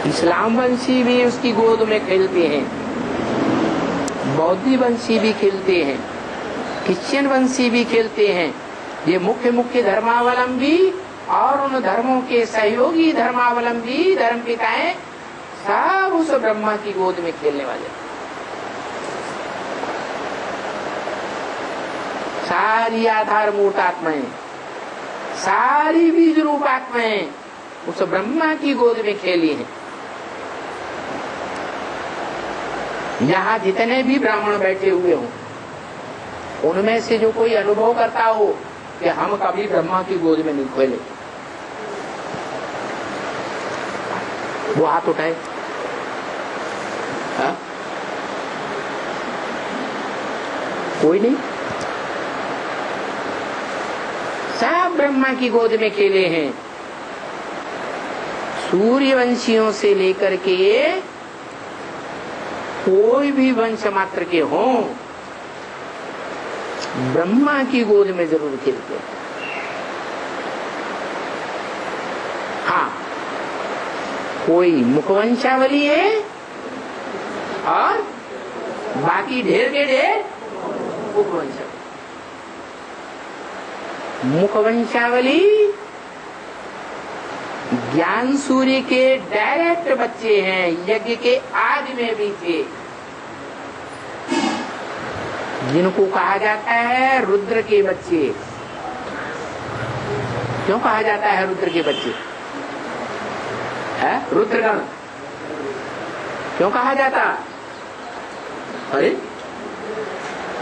इस्लाम वंशी भी उसकी गोद में खेलते हैं, बौद्धी वंशी भी खेलते हैं, क्रिश्चियन वंशी भी खेलते हैं। ये मुख्य मुख्य धर्मावलंबी और उन धर्मों के सहयोगी धर्मावलंबी धर्म पिताएं सब उस ब्रह्मा की गोद में खेलने वाले। सारी आधारभूत आत्माएं, सारी बीज रूप आत्माएं उस ब्रह्मा की गोद में खेली हैं। यहाँ जितने भी ब्राह्मण बैठे हुए हों, उनमें से जो कोई अनुभव करता हो कि हम कभी ब्रह्मा की गोद में नहीं खेले, वो हाथ उठाए। हा? कोई नहीं, सब ब्रह्मा की गोद में खेले हैं। सूर्यवंशियों से लेकर के कोई भी वंश मात्र के हों, ब्रह्मा की गोद में जरूर खेलते हैं। हाँ, कोई मुखवंशावली है और बाकी ढेर के ढेर मुखवंशावली। मुखवंशावली ज्ञान सूर्य के डायरेक्ट बच्चे हैं, यज्ञ के आदि में भी थे, जिनको कहा जाता है रुद्र के बच्चे। क्यों कहा जाता है रुद्र के बच्चे? है रुद्रगण क्यों कहा जाता? अरे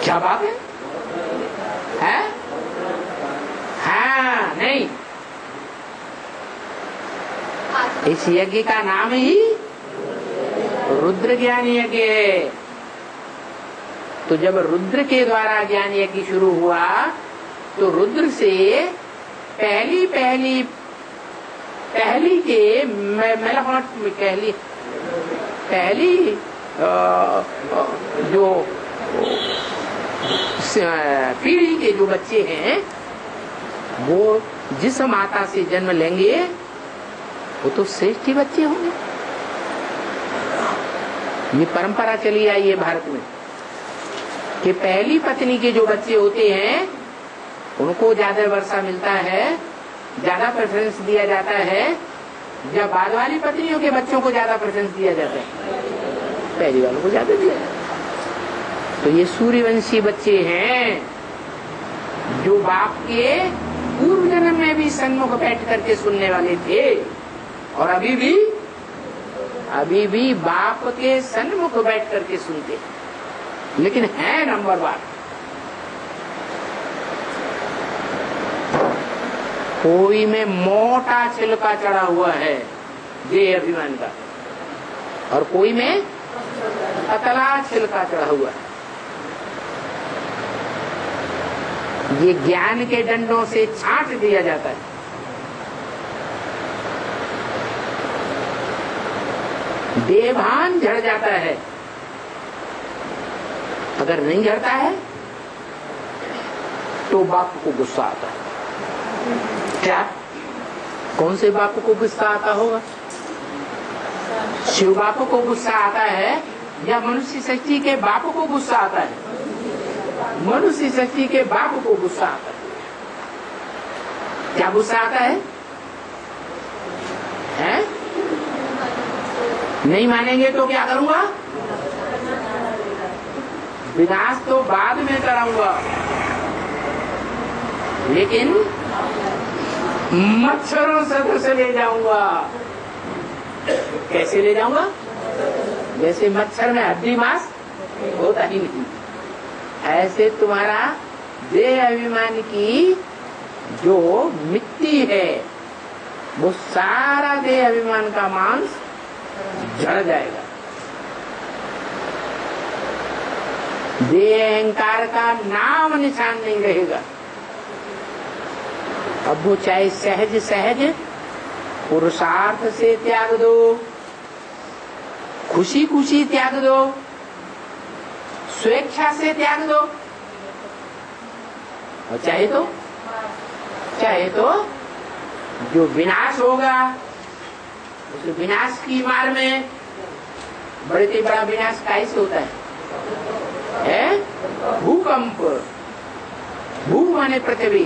क्या बात है? हाँ, नहीं, इस यज्ञ का नाम ही रुद्र ज्ञान यज्ञ है। तो जब रुद्र के द्वारा ज्ञान यज्ञ शुरू हुआ तो रुद्र से पहली के पहली जो पीढ़ी के जो बच्चे हैं वो जिस माता से जन्म लेंगे वो तो श्रेष्ठ बच्चे होंगे। ये परंपरा चली आई है भारत में कि पहली पत्नी के जो बच्चे होते हैं उनको ज्यादा वर्षा मिलता है, ज्यादा प्रेफरेंस दिया जाता है, जब बाद वाली पत्नियों के बच्चों को ज्यादा प्रेफरेंस दिया जाता है, पहली वालों को ज्यादा दिया जाता है। तो ये सूर्यवंशी बच्चे हैं जो बाप के पूर्व जन्म में भी सन्मुख बैठ करके सुनने वाले थे और अभी भी बाप के सन्मुख बैठ करके सुनते, लेकिन है नंबर वन। कोई में मोटा छिलका चढ़ा हुआ है देह अभिमान का और कोई में पतला छिलका चढ़ा हुआ है। ये ज्ञान के डंडों से छांट दिया जाता है। देभान झड़ जाता है, अगर नहीं झड़ता है तो बाप को गुस्सा आता है। क्या? कौन से बाप को गुस्सा आता होगा? शिव बाप को गुस्सा आता है या मनुष्य सृष्टि के बाप को गुस्सा आता है? मनुष्य सृष्टि के बाप को गुस्सा आता है। क्या गुस्सा आता है? हैं? नहीं मानेंगे तो क्या करूंगा? विनाश तो बाद में कराऊंगा, लेकिन मच्छरों सदृश ले जाऊंगा। कैसे ले जाऊंगा? जैसे मच्छर में हड्डी मांस होता ही नहीं, ऐसे तुम्हारा देह अभिमान की जो मिट्टी है वो सारा देह अभिमान का मांस झड़ जाएगा। देह अहंकार का नाम निशान नहीं रहेगा। अब वो चाहे सहज सहज पुरुषार्थ से त्याग दो, खुशी खुशी त्याग दो, स्वेच्छा से त्याग दो, और चाहे तो जो विनाश होगा उस विनाश की मार में, बड़े से बड़ा विनाश कैसे होता है? भूकंप। भू माने पृथ्वी।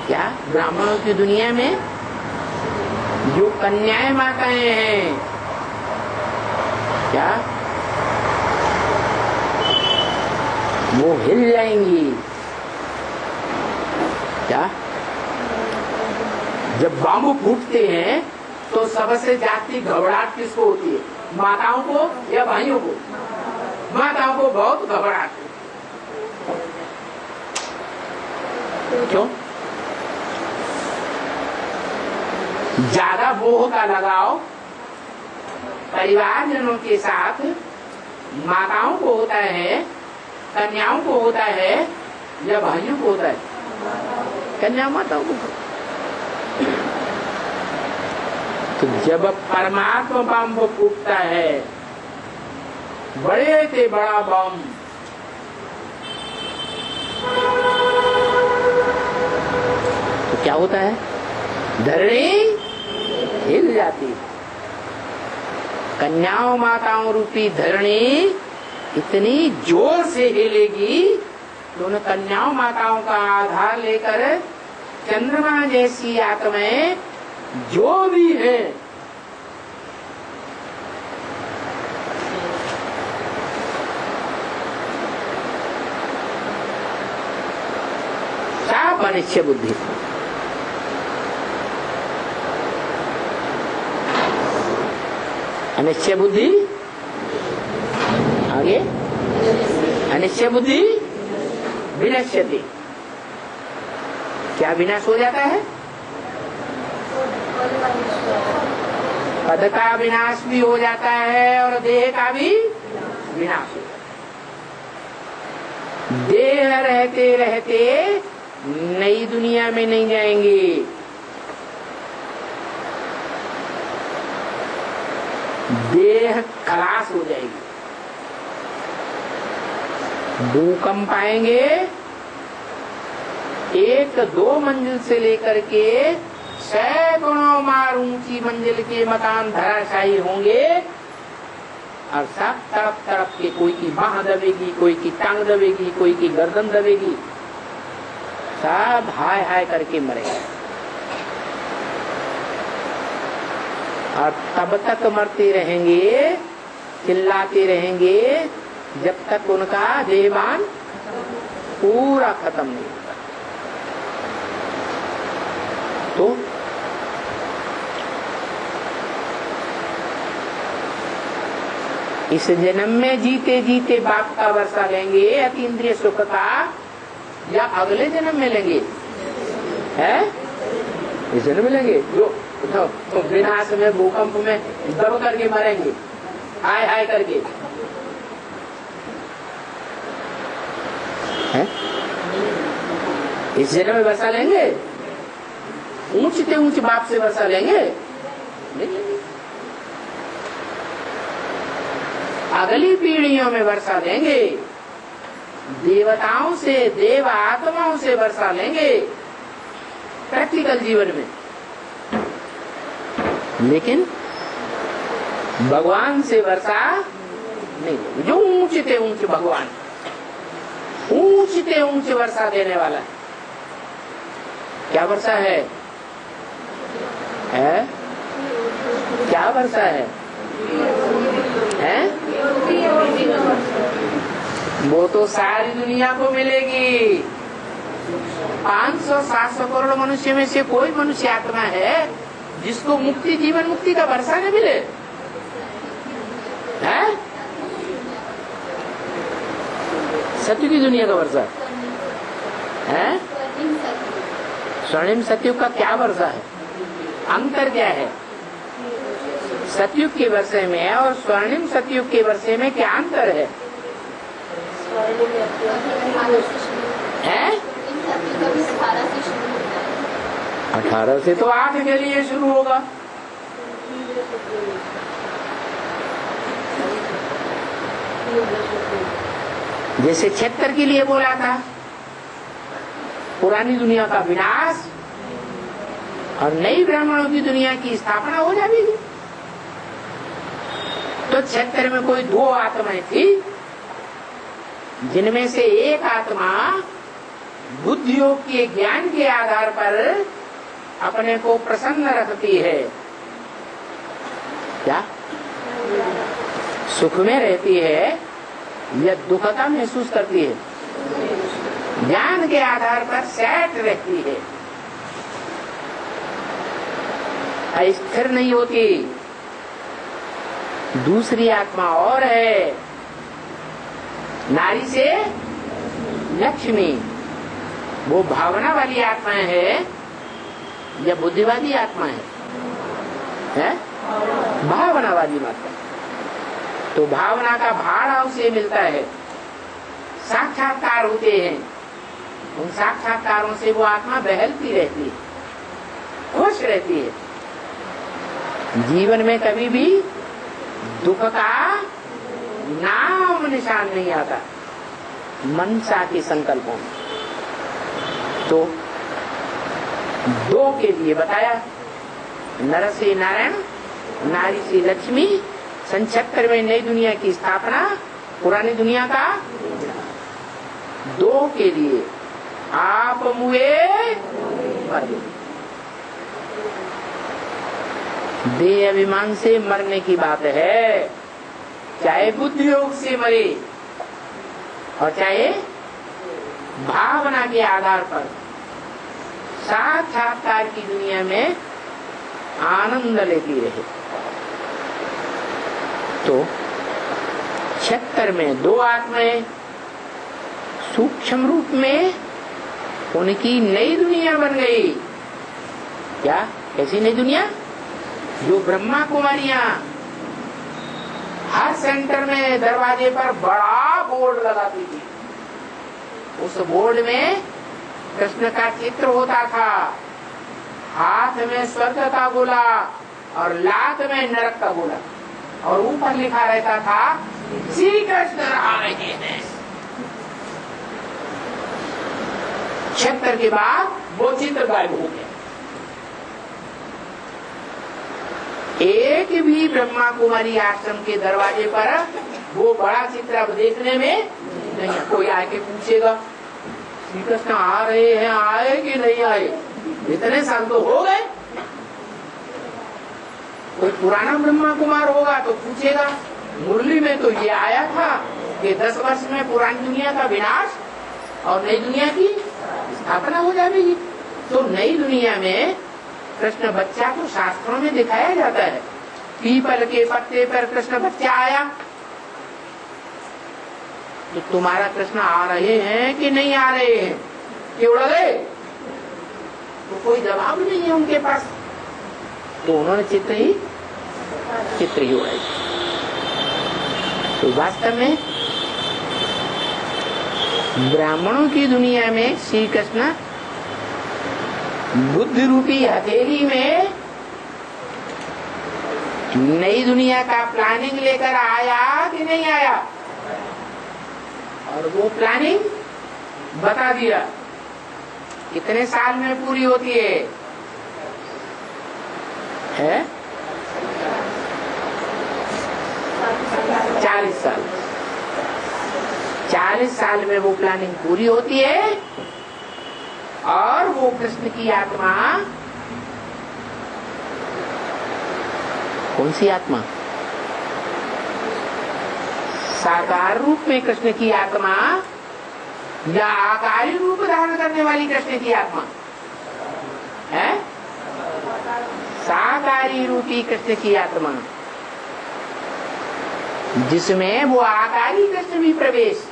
क्या ब्राह्मणों की दुनिया में जो कन्याएं माताएं हैं, क्या वो हिल जाएंगी? क्या जब बांबू फूटते हैं तो सबसे जाती घबराहट किसको होती है? माताओं को या भाइयों को? माताओं को बहुत घबराहट। क्यों? ज्यादा मोह का लगाव परिवारजनों के साथ माताओं को होता है, कन्याओं को होता है या भाइयों को होता है? कन्या माताओं को। तो जब परमात्मा बम फूटता है, बड़े से बड़ा बम, तो क्या होता है? धरणी हिल जाती। कन्याओं माताओं रूपी धरणी इतनी जोर से हिलेगी तो उन कन्याओं माताओं का आधार लेकर चंद्रमा जैसी आत्माएं जो भी है सब अनिश्चय बुद्धि। अनिश्चय बुद्धि आगे, अनिश्चय बुद्धि विनश्यति। क्या विनाश हो जाता है? पद का विनाश भी हो जाता है और देह का भी विनाश हो जाता है। देह रहते रहते नई दुनिया में नहीं जाएंगे, देह खलास हो जाएगी। भूकंप आएंगे, 1-2 मंजिल से लेकर के सैकड़ों मार ऊंची मंजिल के मकान धराशायी होंगे और सब तड़प तड़प के, कोई की बाह दबेगी, कोई की टांग दबेगी, कोई की गर्दन दबेगी, सब हाय हाय करके मरेगा। और तब तक मरते रहेंगे, चिल्लाते रहेंगे जब तक उनका देहबान पूरा खत्म नहीं होता। तो इस जन्म में जीते जीते बाप का वर्षा लेंगे अतीन्द्रिय सुख का, या अगले जन्म में लेंगे? है इस जन्म में लेंगे जो तो विनाश में, भूकंप में दब करके मरेंगे, हाय हाय करके। है? इस जन्म में वर्षा लेंगे? ऊंचते ऊंच बाप से वर्षा लेंगे? नहीं। अगली पीढ़ियों में वर्षा लेंगे, देवताओं से, देव आत्माओं से वर्षा लेंगे प्रैक्टिकल जीवन में। लेकिन भगवान से वर्षा नहीं। जो ऊंचते ऊंच भगवान, ऊंचते ऊंच वर्षा देने वाला है। क्या वर्षा है? क्या वर्षा है? वो तो सारी दुनिया को मिलेगी। 500-700 करोड़ मनुष्य में से कोई मनुष्य आत्मा है जिसको मुक्ति, जीवन मुक्ति का वर्षा न मिले? है? सत्य की दुनिया का वर्षा है? स्वर्णिम सत्युग का क्या वर्षा है? अंतर क्या है? सतयुग के वर्षे में और स्वर्णिम सतयुग के वर्षे में क्या अंतर है? हैं? 18 से तो 8 के लिए शुरू होगा। जैसे 76 के लिए बोला था, पुरानी दुनिया का विनाश और नई ब्राह्मणों की दुनिया की स्थापना हो जाएगी। तो 76 में कोई 2 आत्माएं थी, जिनमें से एक आत्मा बुद्धियोग के ज्ञान के आधार पर अपने को प्रसन्न रखती है, क्या सुख में रहती है या दुखता महसूस करती है? ज्ञान के आधार पर सेट रहती है, अस्थिर नहीं होती। दूसरी आत्मा और है, नारी से लक्ष्मी, वो भावना वाली आत्मा है या बुद्धिवादी आत्मा है? भावना वाली आत्मा। तो भावना का भाव से मिलता है, साक्षात्कार होते हैं, उन साक्षात्कारों से वो आत्मा बहलती रहती है, खुश रहती है। जीवन में कभी भी दुख का नाम निशान नहीं आता मनसा के संकल्पों में। तो 2 के लिए बताया, नर से नारायण, नारी से लक्ष्मी, 76 में नई दुनिया की स्थापना, पुरानी दुनिया का 2 के लिए आप मुए देह अभिमान से मरने की बात है, चाहे बुद्धि योग से मरे और चाहे भावना के आधार पर साक्षात्कार की दुनिया में आनंद लेती रहे। तो 76 में 2 आत्माएं सूक्ष्म रूप में उनकी नई दुनिया बन गई। क्या कैसी नई दुनिया? जो ब्रह्मा कुमारियां हर सेंटर में दरवाजे पर बड़ा बोर्ड लगाती थी, उस बोर्ड में कृष्ण का चित्र होता था, हाथ में स्वर्ग का गोला और लात में नरक का गोला, और ऊपर लिखा रहता था श्री कृष्ण आ रहे हैं। 76 के बाद वो चित्र गायब हो गया। एक भी ब्रह्मा कुमारी आश्रम के दरवाजे पर वो बड़ा चित्र अब देखने में नहीं। कोई आके पूछेगा श्री कृष्ण आ रहे हैं, आए कि नहीं आए? इतने साल तो हो गए। कोई पुराना ब्रह्मा कुमार होगा तो पूछेगा मुरली में तो ये आया था कि 10 वर्ष में पुरानी दुनिया का विनाश और नई दुनिया की स्थापना हो जाएगी। तो नई दुनिया में कृष्ण बच्चा तो शास्त्रों में दिखाया जाता है, पीपल के पत्ते पर कृष्ण बच्चा आया। तो तुम्हारा कृष्ण आ रहे हैं कि नहीं आ रहे हैं, कि उड़ गए? तो कोई जवाब नहीं है उनके पास। तो उन्होंने चित्र ही उड़ाई। तो वास्तव में ब्राह्मणों की दुनिया में श्री कृष्ण बुद्धि रूपी हथेली में नई दुनिया का प्लानिंग लेकर आया कि नहीं आया? और वो प्लानिंग बता दिया कितने साल में पूरी होती है? 40 साल। 40 साल में वो प्लानिंग पूरी होती है और वो कृष्ण की आत्मा, कौन सी आत्मा? साकार रूप में कृष्ण की आत्मा या आकारी रूप धारण करने वाली कृष्ण की आत्मा है? साकारी रूपी कृष्ण की आत्मा, जिसमें वो आकारी कृष्ण भी प्रवेश,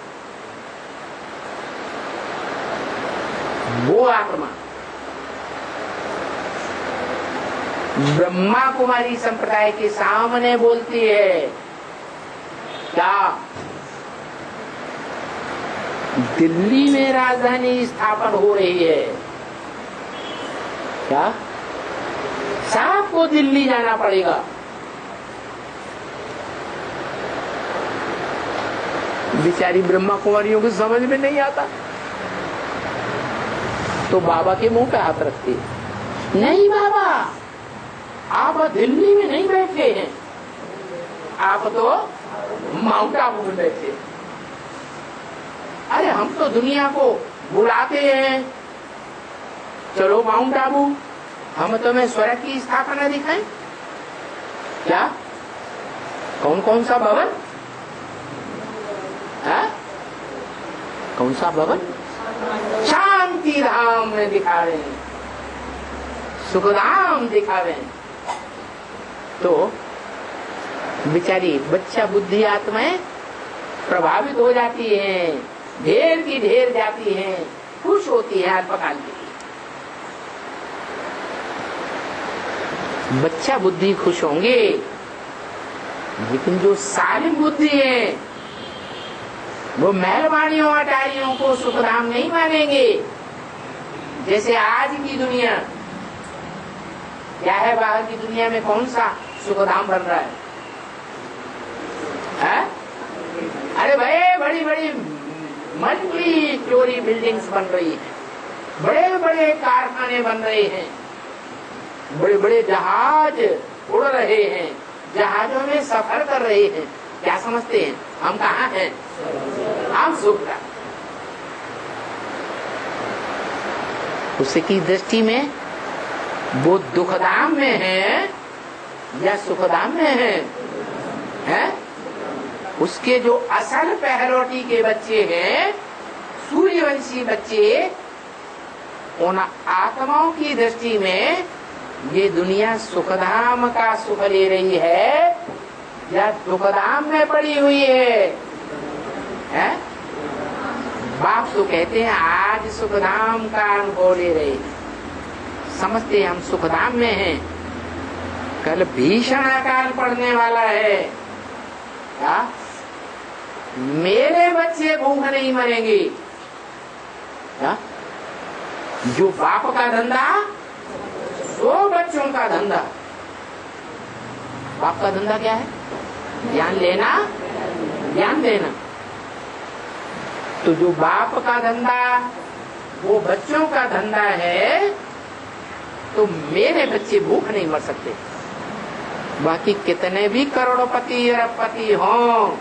वो आत्मा ब्रह्मा कुमारी संप्रदाय के सामने बोलती है क्या? दिल्ली में राजधानी स्थापन हो रही है। क्या साहब को दिल्ली जाना पड़ेगा। बेचारी ब्रह्मा कुमारियों को समझ में नहीं आता, तो बाबा के मुंह पे हाथ रखती है, नहीं बाबा आप दिल्ली में नहीं बैठे हैं, आप तो माउंट आबू में बैठे। अरे हम तो दुनिया को बुलाते हैं, चलो माउंट आबू, हम तुम्हें स्वर्ग की स्थापना दिखाएं। क्या कौन कौन सा भवन है? कौन सा भवन? शांति धाम में दिखावे, सुखधाम दिखावे। तो बेचारी बच्चा बुद्धि आत्माएं प्रभावित हो जाती हैं, ढेर की ढेर जाती हैं, खुश होती है अल्पकाल के लिए। बच्चा बुद्धि खुश होंगे, लेकिन जो सालिम बुद्धि है वो मेहरबानियों अटारियों को सुखधाम नहीं मानेंगे। जैसे आज की दुनिया क्या है, बाहर की दुनिया में कौन सा सुखधाम बन रहा है? अरे भाई बड़ी बड़ी मल्टी स्टोरी बिल्डिंग्स बन रही है, बड़े बड़े कारखाने बन रहे हैं, बड़े बड़े जहाज उड़ रहे हैं, जहाजों में सफर कर रहे हैं। क्या समझते हैं हम कहाँ हैं? हम सुख का। उसकी दृष्टि में वो दुखधाम में है या सुखधाम में है? उसके जो असल पहलौटी के बच्चे हैं, सूर्यवंशी बच्चे, उन आत्माओं की दृष्टि में ये दुनिया सुखधाम का सुख ले रही है या दुखधाम में पड़ी हुई है? बाप तो कहते हैं आज सुखधाम का अनुभव ले रहे, समझते हम सुखधाम में हैं, कल भीषण अकाल पड़ने वाला है। क्या मेरे बच्चे भूख नहीं मरेंगे? क्या जो बाप का धंधा सो बच्चों का धंधा। बाप का धंधा क्या है? ज्ञान लेना, ज्ञान देना। तो जो बाप का धंधा वो बच्चों का धंधा है, तो मेरे बच्चे भूख नहीं मर सकते। बाकी कितने भी करोड़पति अरबपति हों,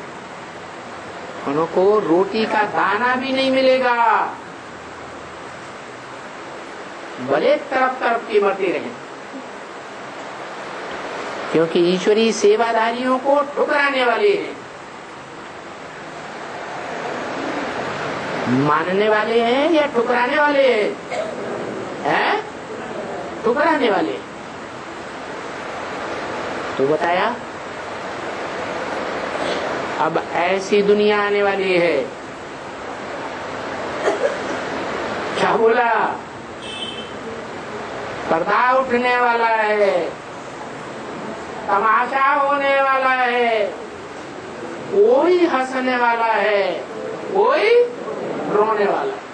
उनको रोटी का दाना भी नहीं मिलेगा, भले तरफ तरफ की मरती रहे, क्योंकि ईश्वरीय सेवाधारियों को ठुकराने वाले हैं। मानने वाले हैं या ठुकराने वाले हैं? ठुकराने वाले। तो बताया अब ऐसी दुनिया आने वाली है। क्या बोला? पर्दा उठने वाला है, तमाशा होने वाला है, कोई हंसने वाला है, कोई रोने वाला है।